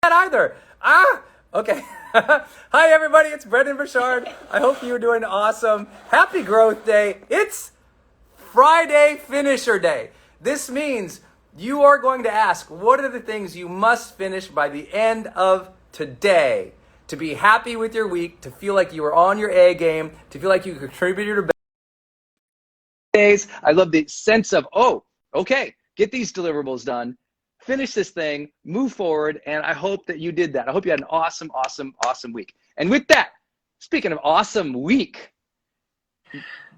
That either. Okay. Hi, everybody. It's Brendon Burchard. I hope you're doing awesome. Happy Growth Day. It's Friday Finisher Day. This means you are going to ask, what are the things you must finish by the end of today to be happy with your week, to feel like you were on your A game, to feel like you contributed to days. I love the sense of, oh, okay, get these deliverables done, finish this thing, move forward, and I hope that you did that. I hope you had an awesome, awesome, awesome week. And with that, speaking of awesome week,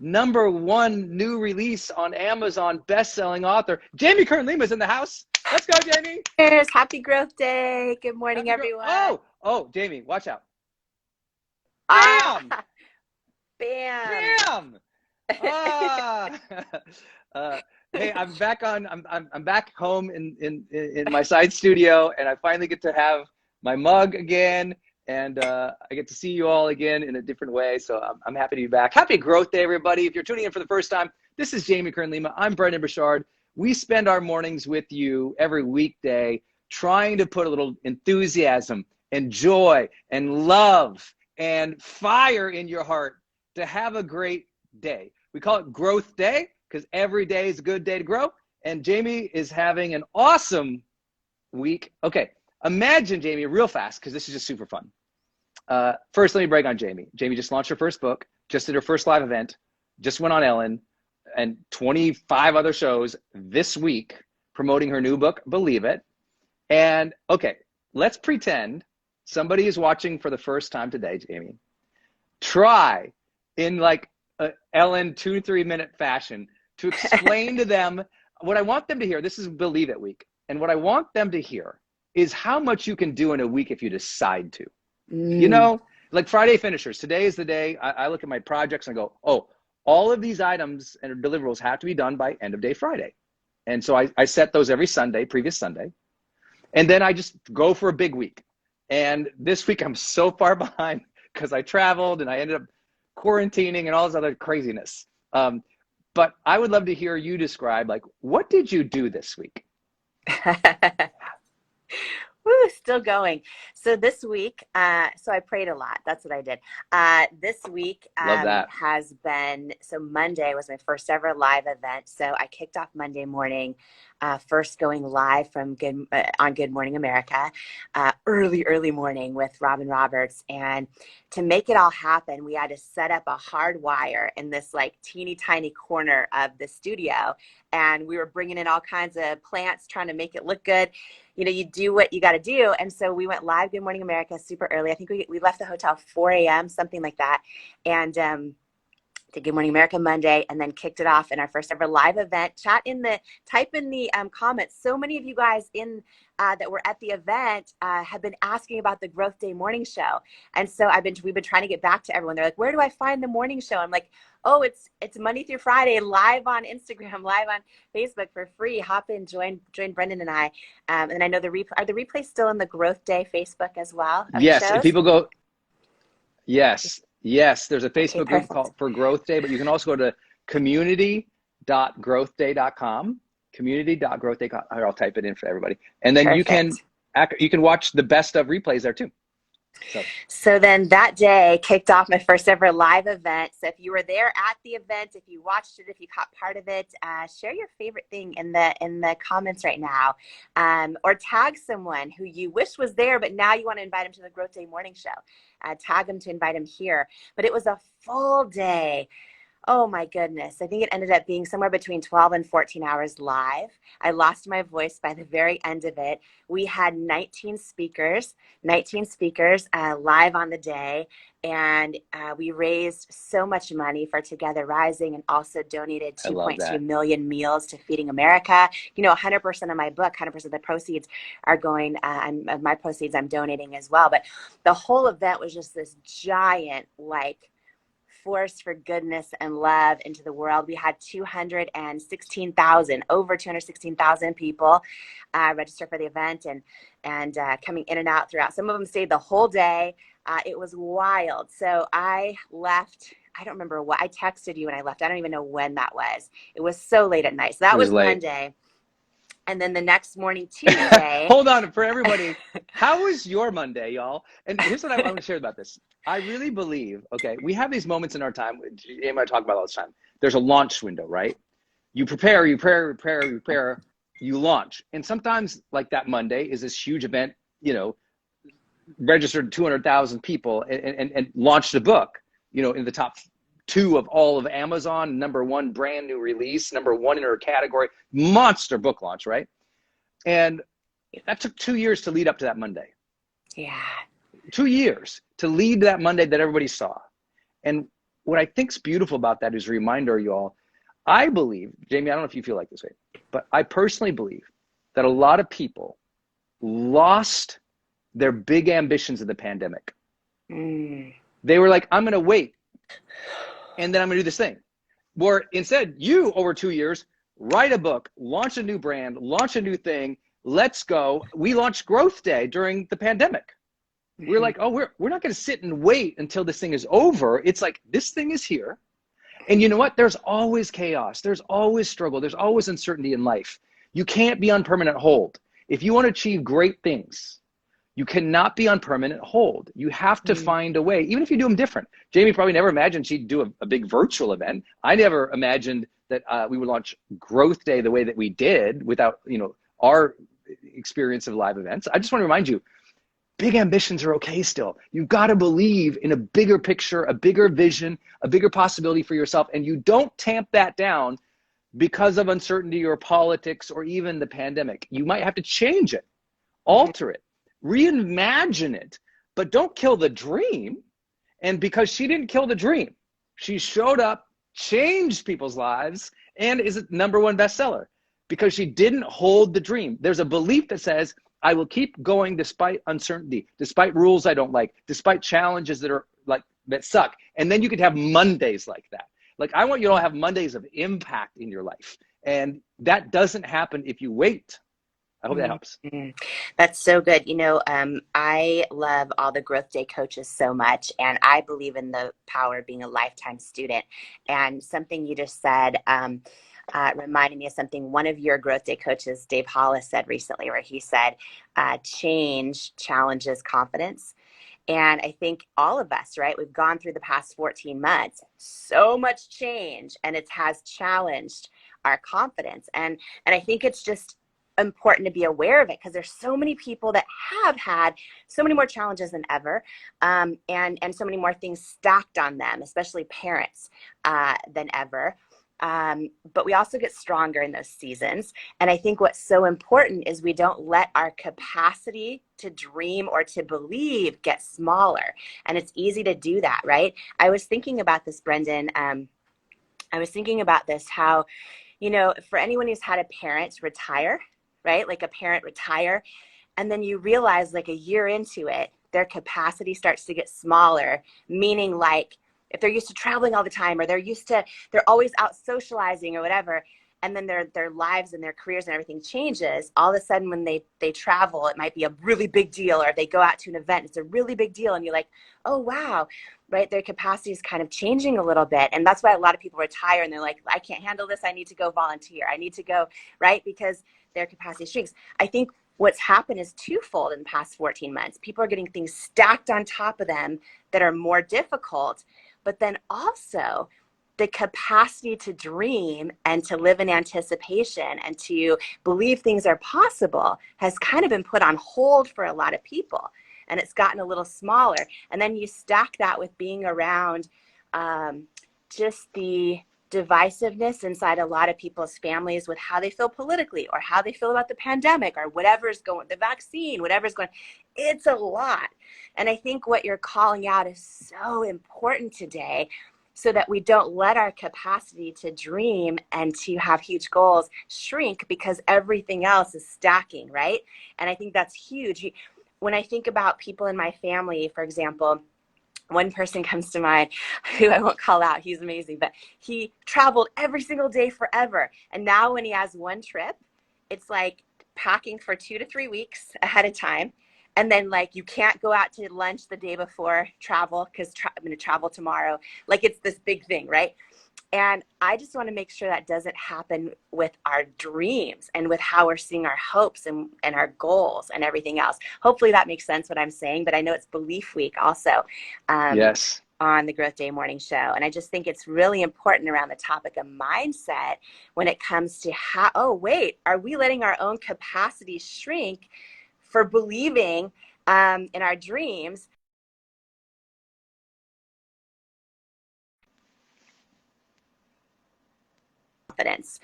#1 new release on Amazon, best-selling author, Jamie Kern-Lima is in the house. Let's go, Jamie. Cheers. Happy Growth Day. Good morning, everyone. Oh, Jamie, watch out. Bam! Bam! Bam! Bam! Ah. Hey, I'm back home in my side studio, and I finally get to have my mug again, and I get to see you all again in a different way. So I'm happy to be back. Happy Growth Day, everybody! If you're tuning in for the first time, this is Jamie Kern-Lima. I'm Brendon Burchard. We spend our mornings with you every weekday, trying to put a little enthusiasm and joy and love and fire in your heart to have a great day. We call it Growth Day because every day is a good day to grow. And Jamie is having an awesome week. Okay, imagine, Jamie, real fast, because this is just super fun. First, let me brag on Jamie. Jamie just launched her first book, just did her first live event, just went on Ellen, and 25 other shows this week promoting her new book, Believe It. And okay, let's pretend somebody is watching for the first time today, Jamie. Try in like Ellen 2-3 minute fashion to explain to them what I want them to hear. This is Believe It week. And what I want them to hear is how much you can do in a week if you decide to. You know, like Friday finishers. Today is the day I look at my projects and I go, oh, all of these items and deliverables have to be done by end of day Friday. And so I set those every Sunday, previous Sunday. And then I just go for a big week. And this week I'm so far behind because I traveled and I ended up quarantining and all this other craziness. But I would love to hear you describe, like, what did you do this week? Woo, still going. So this week, so I prayed a lot. That's what I did. This week has been, so Monday was my first ever live event. So I kicked off Monday morning, first going live from on Good Morning America, early morning with Robin Roberts. And to make it all happen, we had to set up a hard wire in this like teeny tiny corner of the studio. And we were bringing in all kinds of plants, trying to make it look good. You know, you do what you got to do. And so we went live Good Morning America super early. I think we left the hotel 4 a.m., something like that. And did Good Morning America Monday, and then kicked it off in our first ever live event. Type in the comments. So many of you guys that were at the event have been asking about the Growth Day morning show. And so we've been trying to get back to everyone. They're like, where do I find the morning show? I'm like, oh, it's Monday through Friday, live on Instagram, live on Facebook for free. Hop in, join Brendon and I. And I know are the replays still in the Growth Day Facebook as well? Yes, and people go, yes, there's a Facebook group called for Growth Day, but you can also go to community.growthday.com, community.growthday.com. I'll type it in for everybody. And then you can watch the best of replays there too. So then that day kicked off my first ever live event. So if you were there at the event, if you watched it, if you caught part of it, share your favorite thing in the comments right now, or tag someone who you wish was there, but now you want to invite them to the Growth Day morning show. Tag them to invite them here. But it was a full day. Oh my goodness. I think it ended up being somewhere between 12 and 14 hours live. I lost my voice by the very end of it. We had 19 speakers live on the day. And we raised so much money for Together Rising, and also donated 2.2 million meals to Feeding America. You know, 100% of my book, 100% of the proceeds are going, of my proceeds I'm donating as well. But the whole event was just this giant, like, force for goodness and love into the world. We had over 216,000 people register for the event and coming in and out throughout. Some of them stayed the whole day. It was wild. So I left. I don't remember what I texted you when I left. I don't even know when that was. It was so late at night. So that was Monday. And then the next morning, Tuesday. Hold on for everybody. How was your Monday, y'all? And here's what I want to share about this. I really believe, okay, we have these moments in our time, Amy and I talk about all the time. There's a launch window, right? You prepare, you launch. And sometimes like that Monday is this huge event, you know, registered 200,000 people and launched a book, you know, in the top 2 of all of Amazon, #1 brand new release, #1 in her category, monster book launch, right? And that took 2 years to lead up to that Monday. Yeah. 2 years to lead that Monday that everybody saw. And what I think's beautiful about that is a reminder, y'all. I believe, Jamie, I don't know if you feel like this way, but I personally believe that a lot of people lost their big ambitions of the pandemic. They were like, I'm going to wait, and then I'm going to do this thing. Where instead, you, over 2 years, write a book, launch a new brand, launch a new thing, let's go. We launched Growth Day during the pandemic. We're like, oh, we're not going to sit and wait until this thing is over. It's like, this thing is here. And you know what? There's always chaos. There's always struggle. There's always uncertainty in life. You can't be on permanent hold. If you want to achieve great things, you cannot be on permanent hold. You have to find a way, even if you do them different. Jamie probably never imagined she'd do a big virtual event. I never imagined that we would launch Growth Day the way that we did without, you know, our experience of live events. I just want to remind you, big ambitions are okay still. You've got to believe in a bigger picture, a bigger vision, a bigger possibility for yourself. And you don't tamp that down because of uncertainty or politics or even the pandemic. You might have to change it, alter it, reimagine it, but don't kill the dream. And because she didn't kill the dream, she showed up, changed people's lives, and is a #1 bestseller because she didn't hold the dream. There's a belief that says, I will keep going despite uncertainty, despite rules I don't like, despite challenges that are like, that suck. And then you could have Mondays like that. Like, I want you to all have Mondays of impact in your life. And that doesn't happen if you wait. I hope that helps. That's so good. You know, I love all the Growth Day coaches so much, and I believe in the power of being a lifetime student. And something you just said reminded me of something one of your Growth Day coaches, Dave Hollis, said recently, where he said, change challenges confidence. And I think all of us, right, we've gone through the past 14 months, so much change, and it has challenged our confidence. And I think it's just important to be aware of it because there's so many people that have had so many more challenges than ever, and so many more things stacked on them, especially parents, than ever. But we also get stronger in those seasons. And I think what's so important is we don't let our capacity to dream or to believe get smaller. And it's easy to do that, right? I was thinking about this, Brendon. I was thinking about this, how, you know, for anyone who's had a parent retire, right? Like a parent retire, and then you realize like a year into it, their capacity starts to get smaller, meaning like, if they're used to traveling all the time, or they're always out socializing or whatever, and then their lives and their careers and everything changes, all of a sudden when they travel, it might be a really big deal, or they go out to an event, it's a really big deal, and you're like, oh, wow, right? Their capacity is kind of changing a little bit. And that's why a lot of people retire and they're like, I can't handle this, I need to go volunteer, I need to go, right? Because their capacity shrinks. I think what's happened is twofold in the past 14 months. People are getting things stacked on top of them that are more difficult, but then also the capacity to dream and to live in anticipation and to believe things are possible has kind of been put on hold for a lot of people. And it's gotten a little smaller. And then you stack that with being around just the divisiveness inside a lot of people's families with how they feel politically, or how they feel about the pandemic, or whatever's going, the vaccine, whatever's going. It's a lot. And I think what you're calling out is so important today, so that we don't let our capacity to dream and to have huge goals shrink because everything else is stacking, right? And I think that's huge. When I think about people in my family, for example, one person comes to mind who I won't call out. He's amazing, but he traveled every single day forever. And now when he has one trip, it's like packing for 2 to 3 weeks ahead of time. And then like, you can't go out to lunch the day before travel because I'm going to travel tomorrow. Like, it's this big thing, right? And I just want to make sure that doesn't happen with our dreams and with how we're seeing our hopes and our goals and everything else. Hopefully that makes sense what I'm saying, but I know it's Belief Week also. Yes. On the Growth Day Morning Show. And I just think it's really important around the topic of mindset when it comes to how, oh, wait, are we letting our own capacity shrink for believing in our dreams? Confidence,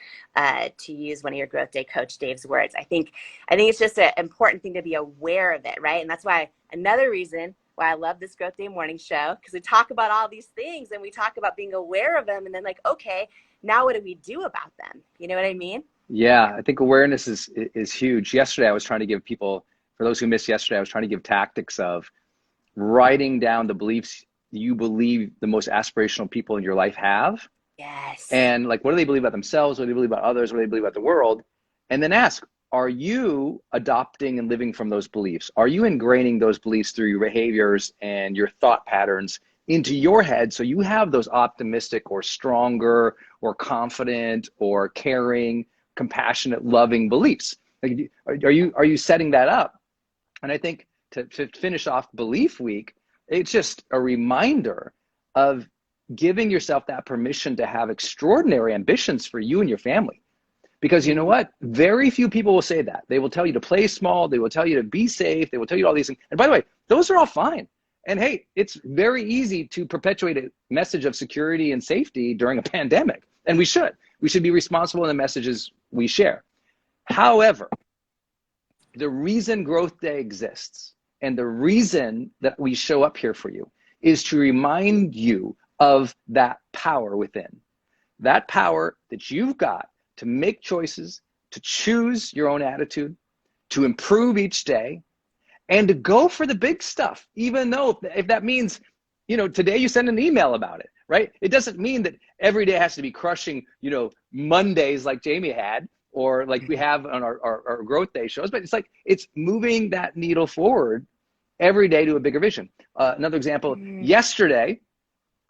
to use one of your Growth Day coach Dave's words. I think it's just an important thing to be aware of it, right? And that's why another reason why I love this Growth Day Morning Show, because we talk about all these things and we talk about being aware of them, and then like, okay, now what do we do about them? You know what I mean? Yeah, I think awareness is huge. Yesterday, I was trying to give people, for those who missed yesterday, I was trying to give tactics of writing down the beliefs you believe the most aspirational people in your life have. Yes. And like, what do they believe about themselves? What do they believe about others? What do they believe about the world? And then ask, are you adopting and living from those beliefs? Are you ingraining those beliefs through your behaviors and your thought patterns into your head so you have those optimistic or stronger or confident or caring, compassionate, loving beliefs? Like, are you setting that up? And I think to finish off Belief Week, it's just a reminder of giving yourself that permission to have extraordinary ambitions for you and your family. Because you know what? Very few people will say that. They will tell you to play small. They will tell you to be safe. They will tell you all these things. And by the way, those are all fine. And hey, it's very easy to perpetuate a message of security and safety during a pandemic. And we should. We should be responsible in the messages we share. However, the reason Growth Day exists and the reason that we show up here for you is to remind you of that power within. That power that you've got to make choices, to choose your own attitude, to improve each day, and to go for the big stuff, even though if that means, today you send an email about it, right? It doesn't mean that every day has to be crushing, Mondays like Jamie had, or like we have on our Growth Day shows, but it's moving that needle forward every day to a bigger vision. Another example, yesterday,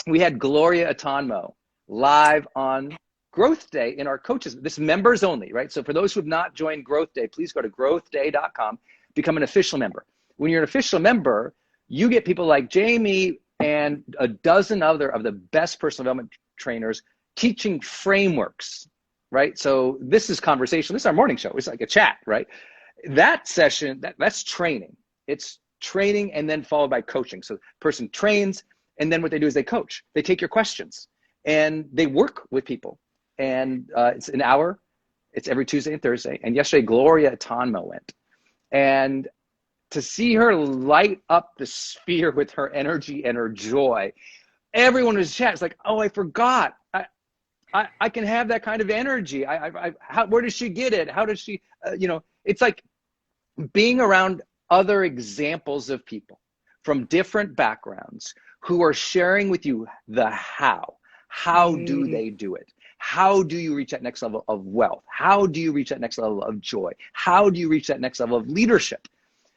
we had Gloria Atonmo live on Growth Day in our coaches. This members only, right? So for those who have not joined Growth Day, please go to growthday.com, become an official member. When you're an official member, you get people like Jamie and a dozen other of the best personal development trainers teaching frameworks, right? So this is conversation. This is our morning show. It's like a chat, right? That session, that's training. It's training and then followed by coaching. So the person trains, and then what they do is they coach. They take your questions and they work with people. And it's an hour. It's every Tuesday and Thursday. And yesterday, Gloria Atonmo went. And to see her light up the sphere with her energy and her joy, everyone was chatting. It's like, oh, I forgot. I can have that kind of energy. Where does she get it? How does she, it's like being around other examples of people from different backgrounds who are sharing with you the how. How do they do it? How do you reach that next level of wealth? How do you reach that next level of joy? How do you reach that next level of leadership?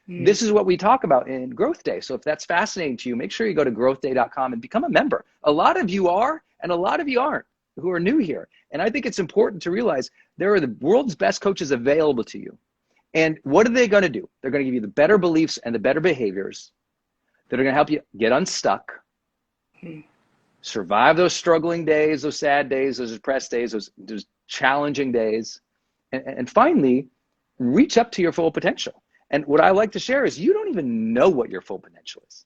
This is what we talk about in Growth Day. So if that's fascinating to you, make sure you go to growthday.com and become a member. A lot of you are, and a lot of you aren't, who are new here. And I think it's important to realize there are the world's best coaches available to you. And what are they going to do? They're going to give you the better beliefs and the better behaviors that are going to help you get unstuck, survive those struggling days, those sad days, those depressed days, those challenging days, and finally, reach up to your full potential. And what I like to share is you don't even know what your full potential is.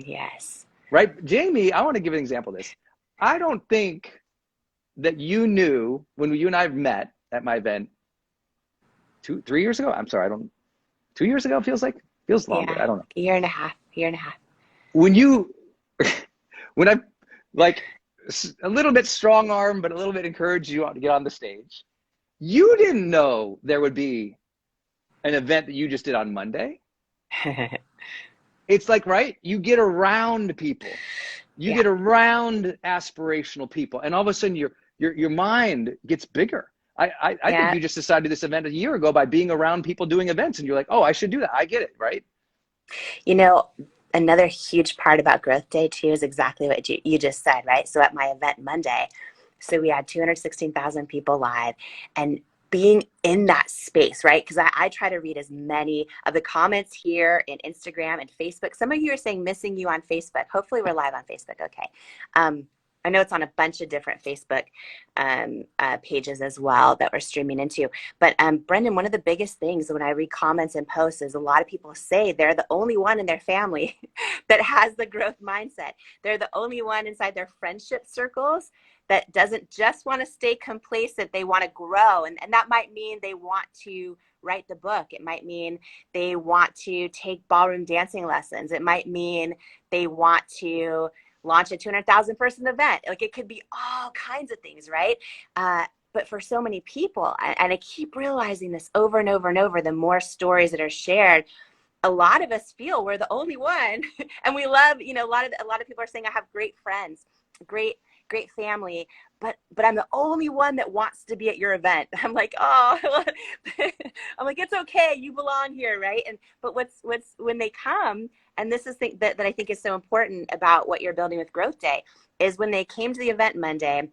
Yes. Right? Jamie, I want to give an example of this. I don't think that you knew when you and I met at my event 3 years ago. I'm sorry, 2 years ago feels longer. Yeah, I don't know. Year and a half. When I like a little bit strong arm, but a little bit encouraged you to get on the stage, you didn't know there would be an event that you just did on Monday. It's like, right? You get around people. You get around aspirational people. And all of a sudden your mind gets bigger. I think you just decided this event a year ago by being around people doing events. And you're like, oh, I should do that. I get it, right? Another huge part about Growth Day too is exactly what you just said, right? So at my event Monday, So we had 216,000 people live, and being in that space, right? Because I try to read as many of the comments here in Instagram and Facebook. Some of you are saying missing you on Facebook. Hopefully we're live on Facebook. Okay. I know it's on a bunch of different Facebook pages as well that we're streaming into. But Brendon, one of the biggest things when I read comments and posts is a lot of people say they're the only one in their family that has the growth mindset. They're the only one inside their friendship circles that doesn't just want to stay complacent. They want to grow. And that might mean they want to write the book. It might mean they want to take ballroom dancing lessons. It might mean they want to launch a 200,000 person event. Like, it could be all kinds of things, right? But for so many people, and I keep realizing this over and over and over, the more stories that are shared, a lot of us feel we're the only one. And we love, you know, a lot of people are saying, I have great friends, great family, but I'm the only one that wants to be at your event. I'm like, oh, I'm like, it's okay, you belong here, right? But what's when they come, and this is that I think is so important about what you're building with Growth Day, is when they came to the event Monday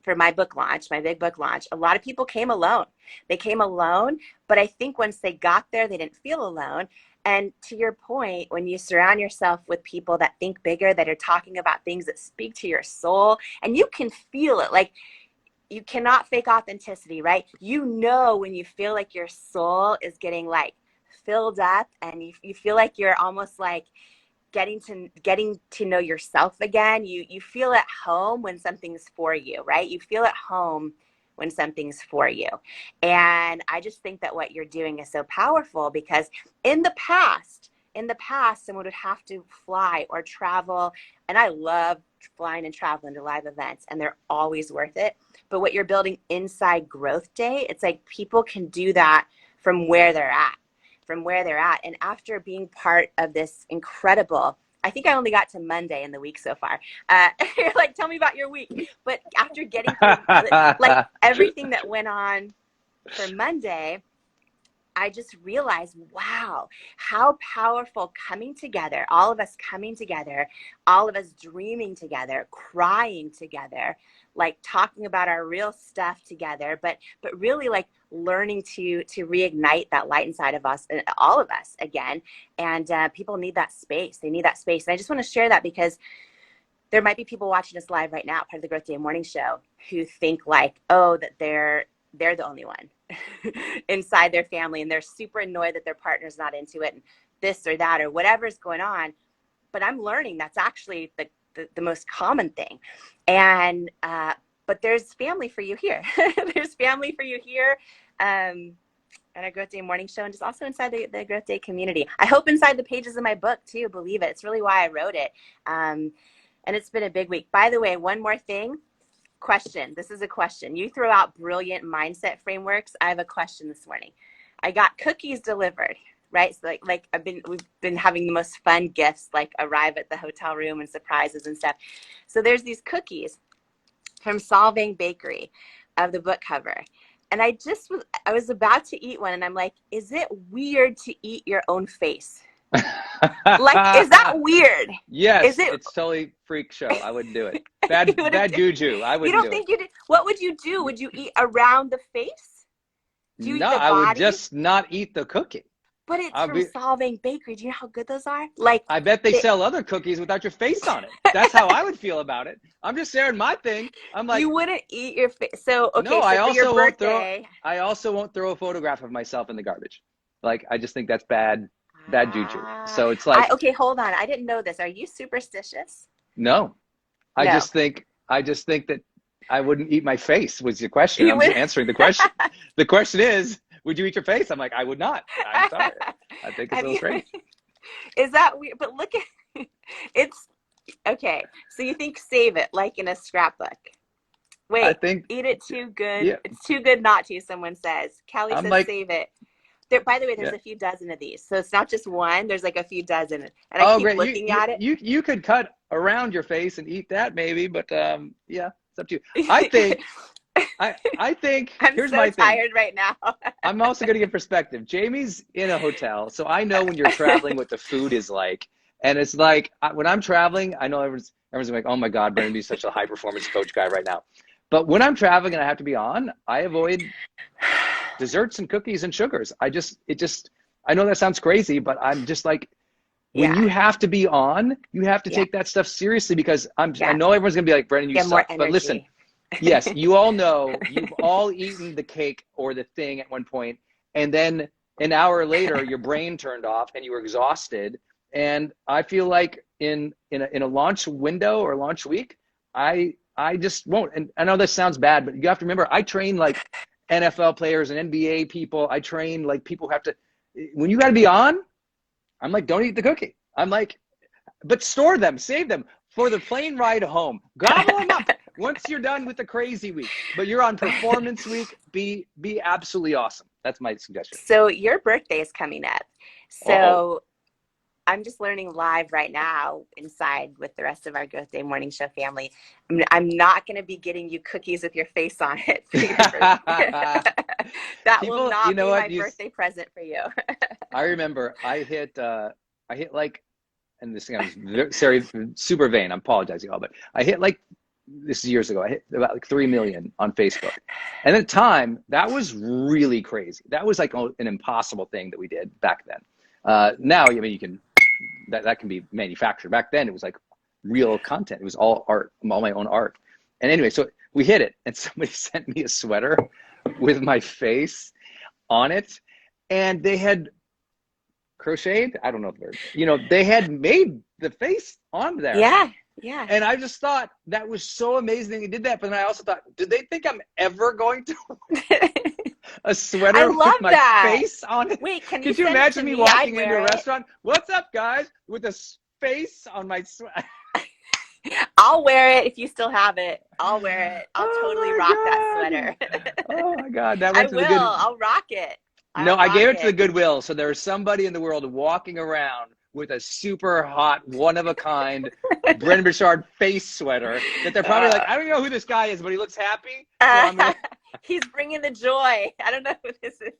for my book launch, my big book launch, a lot of people came alone. They came alone, but I think once they got there, they didn't feel alone. And to your point, when you surround yourself with people that think bigger, that are talking about things that speak to your soul, and you can feel it, like, you cannot fake authenticity, right? You know when you feel like your soul is getting like filled up, and you feel like you're almost like getting to know yourself again. You feel at home when something's for you, right? You feel at home when something's for you. And I just think that what you're doing is so powerful, because in the past, someone would have to fly or travel. And I love flying and traveling to live events, and they're always worth it. But what you're building inside Growth Day, it's like people can do that from where they're at. And after being part of this incredible, I think I only got to Monday in the week so far. You're like, tell me about your week. But after getting through, like, everything that went on for Monday, I just realized, wow, how powerful coming together, all of us coming together, all of us dreaming together, crying together, like talking about our real stuff together, but really like learning to reignite that light inside of us, all of us again. And people need that space. They need that space. And I just want to share that, because there might be people watching us live right now, part of the Growth Day Morning Show, who think like, oh, that they're the only one inside their family, and they're super annoyed that their partner's not into it, and this or that or whatever's going on. But I'm learning that's actually the most common thing. And but there's family for you here. There's family for you here at our Growth Day Morning Show, and just also inside the Growth Day community. I hope inside the pages of my book too, believe it. It's really why I wrote it. And it's been a big week. By the way, one more thing. Question. This is a question. You throw out brilliant mindset frameworks. I have a question this morning. I got cookies delivered, right? So like we've been having the most fun gifts like arrive at the hotel room and surprises and stuff. So there's these cookies from Solving Bakery of the book cover. And I was about to eat one, and I'm like, is it weird to eat your own face? Like, is that weird? Yes, it's totally freak show. I wouldn't do it. Bad juju. I wouldn't do it. You don't think you did? What would you do? Would you eat around the face? No, I would just not eat the cookie. But it's from Solving Bakery. Do you know how good those are? Like, I bet they sell other cookies without your face on it. That's how I would feel about it. I'm just sharing my thing. I'm like, you wouldn't eat your face. So okay, no, so I also won't throw a photograph of myself in the garbage. Like, I just think that's bad juju. So it's like, okay, hold on. I didn't know this. Are you superstitious? No. I just think that I wouldn't eat my face was your question. I'm just answering the question. The question is, would you eat your face? I'm like, I would not. I'm sorry. I think it's a little strange. Is that weird? But look at it's okay. So you think save it like in a scrapbook. Wait, I think eat it too good. Yeah. It's too good not to, someone says. Kelly says like, save it. There, by the way, there's a few dozen of these. So it's not just one. There's like a few dozen. And I keep looking at it. You could cut around your face and eat that maybe, but yeah, it's up to you. I think I think here's my thing. I'm so tired right now. I'm also going to give perspective. Jamie's in a hotel, so I know when you're traveling what the food is like. And it's like when I'm traveling, I know everyone's like, oh my God, Brendon is such a high performance coach guy right now. But when I'm traveling and I have to be on, I avoid desserts and cookies and sugars. I know that sounds crazy, but I'm just like, when you have to be on, you have to take that stuff seriously, because I know everyone's gonna be like, Brendon, you suck. But listen, yes, you all know, you've all eaten the cake or the thing at one point, and then an hour later, your brain turned off and you were exhausted. And I feel like in a launch window or launch week, I just won't. And I know this sounds bad, but you have to remember, I train like NFL players and NBA people. I train like people who have to, when you got to be on, I'm like, don't eat the cookie. I'm like, but store them, save them for the plane ride home. Gobble them up once you're done with the crazy week. But you're on performance week. Be absolutely awesome. That's my suggestion. So your birthday is coming up. So I'm just learning live right now inside with the rest of our Growth Day Morning Show family. I'm not going to be getting you cookies with your face on it. That will not be my birthday present for you. I remember I hit like, and this thing, I was super vain. I'm apologizing all, but I hit like, this is years ago, I hit about like 3 million on Facebook. And at the time, that was really crazy. That was like an impossible thing that we did back then. Now, I mean, you can, that can be manufactured. Back then, it was like real content. It was all art, all my own art. And anyway, so we hit it, and somebody sent me a sweater with my face on it, and they had crocheted, I don't know the word, they had made the face on there. Yeah. Yeah. And I just thought that was so amazing they did that. But then I also thought, did they think I'm ever going to a sweater with my face on it? Wait, could you imagine me walking into a restaurant? What's up, guys? With a face on my sweater. I'll wear it if you still have it. I'll wear it. I'll totally rock that sweater. Oh my God. That went to the good. I'll rock it. I gave it to the Goodwill. So there's somebody in the world walking around with a super hot, one-of-a-kind Brendon Burchard face sweater that they're probably like, I don't know who this guy is, but he looks happy. So he's bringing the joy. I don't know who this is.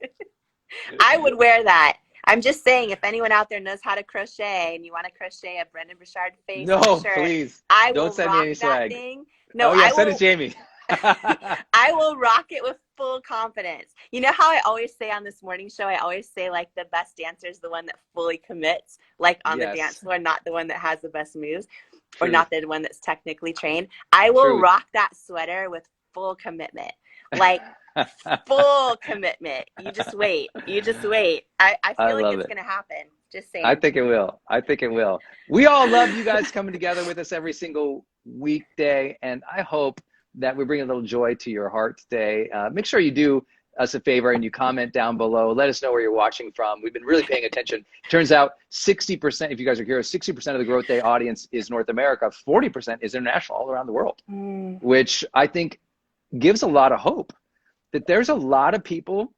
I would wear that. I'm just saying, if anyone out there knows how to crochet and you want to crochet a Brendon Burchard face shirt, please. Don't send me any swag. Thing. No, send it to Jamie. I will rock it with full confidence. You know how I always say on this morning show, I always say like the best dancer is the one that fully commits, like on the dance floor, not the one that has the best moves. Or not the one that's technically trained. I will rock that sweater with full commitment. Like full commitment. You just wait. I feel like it's going to happen. Just saying. I think it will. We all love you guys coming together with us every single weekday. And I hope that we bring a little joy to your heart today. Make sure you do us a favor and you comment down below. Let us know where you're watching from. We've been really paying attention. Turns out 60%, if you guys are here, 60% of the Growth Day audience is North America. 40% is international, all around the world, which I think gives a lot of hope that there's a lot of people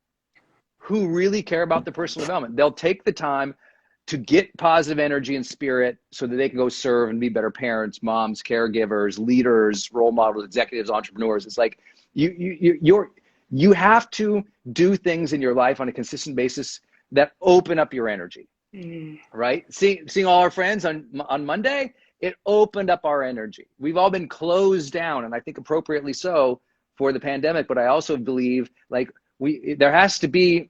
who really care about their personal development. They'll take the time to get positive energy and spirit so that they can go serve and be better parents, moms, caregivers, leaders, role models, executives, entrepreneurs. It's like you have to do things in your life on a consistent basis that open up your energy, right? Seeing all our friends on Monday, it opened up our energy. We've all been closed down, and I think appropriately so, for the pandemic. But I also believe like there has to be,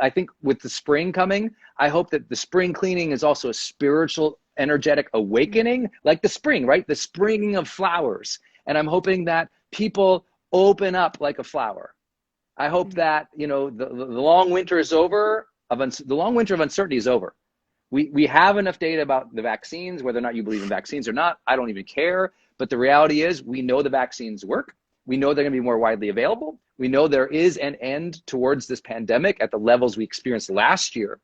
I think with the spring coming, I hope that the spring cleaning is also a spiritual, energetic awakening, like the spring, right? The springing of flowers. And I'm hoping that people open up like a flower. I hope that, the long winter is over. The long winter of uncertainty is over. We have enough data about the vaccines, whether or not you believe in vaccines or not. I don't even care. But the reality is we know the vaccines work. We know they're going to be more widely available. We know there is an end towards this pandemic at the levels we experienced last year.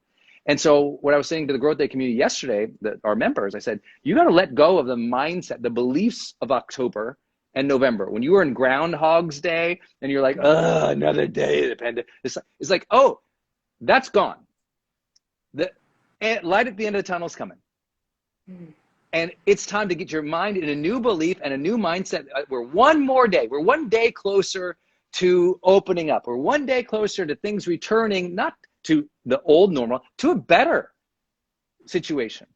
And so what I was saying to the Growth Day community yesterday, our members, I said, you got to let go of the mindset, the beliefs of October and November. When you were in Groundhog's Day and you're like, another day of the pandemic. It's like, oh, that's gone. The light at the end of the tunnel is coming. And it's time to get your mind in a new belief and a new mindset. We're one day closer to opening up. We're one day closer to things returning, not to the old normal, to a better situation,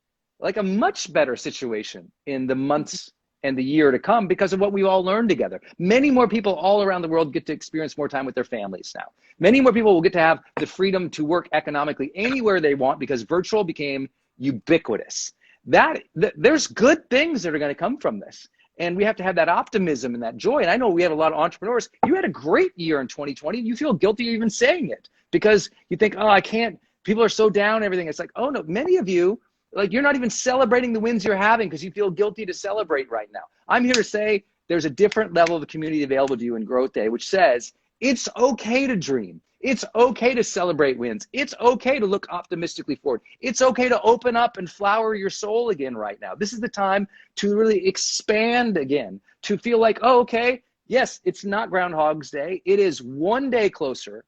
like a much better situation in the months and the year to come because of what we all learned together. Many more people all around the world get to experience more time with their families now. Many more people will get to have the freedom to work economically anywhere they want because virtual became ubiquitous. There's good things that are going to come from this. And we have to have that optimism and that joy. And I know we have a lot of entrepreneurs. You had a great year in 2020 and you feel guilty even saying it because you think, oh, I can't, people are so down and everything. It's like, oh no, many of you, like you're not even celebrating the wins you're having because you feel guilty to celebrate right now. I'm here to say there's a different level of community available to you in Growth Day, which says it's okay to dream. It's okay to celebrate wins. It's okay to look optimistically forward. It's okay to open up and flower your soul again right now. This is the time to really expand again, to feel like, oh, okay, yes, it's not Groundhog's Day. It is one day closer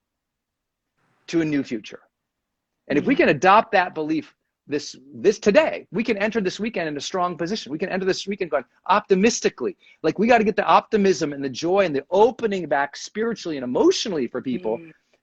to a new future. And if we can adopt that belief this today, we can enter this weekend in a strong position. We can enter this weekend going optimistically. Like we got to get the optimism and the joy and the opening back spiritually and emotionally for people.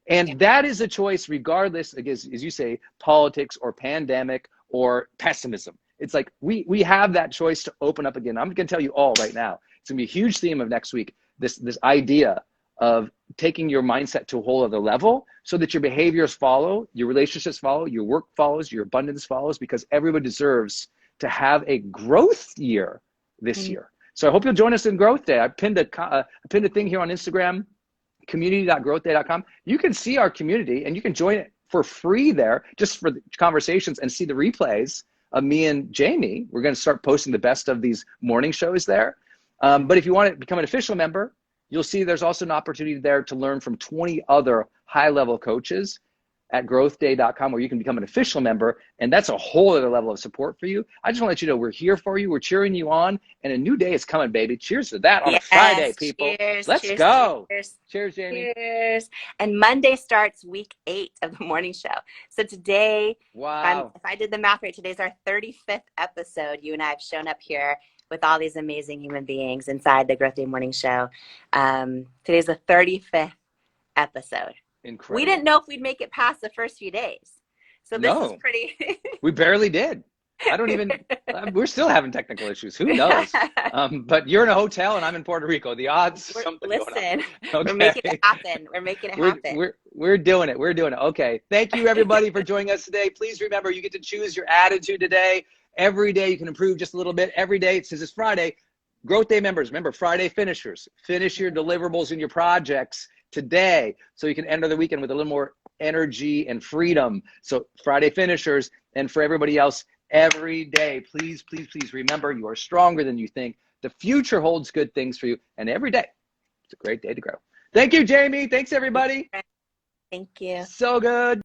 And that is a choice regardless, as you say, politics or pandemic or pessimism. It's like we have that choice to open up again. I'm going to tell you all right now. It's going to be a huge theme of next week, this idea of taking your mindset to a whole other level so that your behaviors follow, your relationships follow, your work follows, your abundance follows, because everyone deserves to have a growth year this year. So I hope you'll join us in Growth Day. I pinned a thing here on Instagram, community.growthday.com. You can see our community and you can join it for free there just for the conversations and see the replays of me and Jamie. We're going to start posting the best of these morning shows there. But if you want to become an official member, you'll see there's also an opportunity there to learn from 20 other high-level coaches at growthday.com where you can become an official member, and that's a whole other level of support for you. I just want to let you know we're here for you. We're cheering you on, and a new day is coming, baby. Cheers to that on a Friday, people. Let's go. Cheers, Jamie. Cheers. And Monday starts week 8 of the morning show. So today, wow. If I did the math right, today's our 35th episode. You and I have shown up here with all these amazing human beings inside the Growth Day Morning Show. Today's the 35th episode. Incredible. We didn't know if we'd make it past the first few days. So this is pretty... We barely did. I don't even... we're still having technical issues. Who knows? But you're in a hotel and I'm in Puerto Rico. The odds... Listen, okay. We're making it happen. We're making it happen. We're doing it. We're doing it. Okay. Thank you, everybody, for joining us today. Please remember, you get to choose your attitude today. Every day you can improve just a little bit. Every day, since it's Friday, Growth Day members, remember, Friday finishers. Finish your deliverables and your projects today so you can enter the weekend with a little more energy and freedom. So Friday finishers, and for everybody else, every day, please, please, please remember you are stronger than you think. The future holds good things for you, and every day, it's a great day to grow. Thank you, Jamie. Thanks, everybody. Thank you. So good.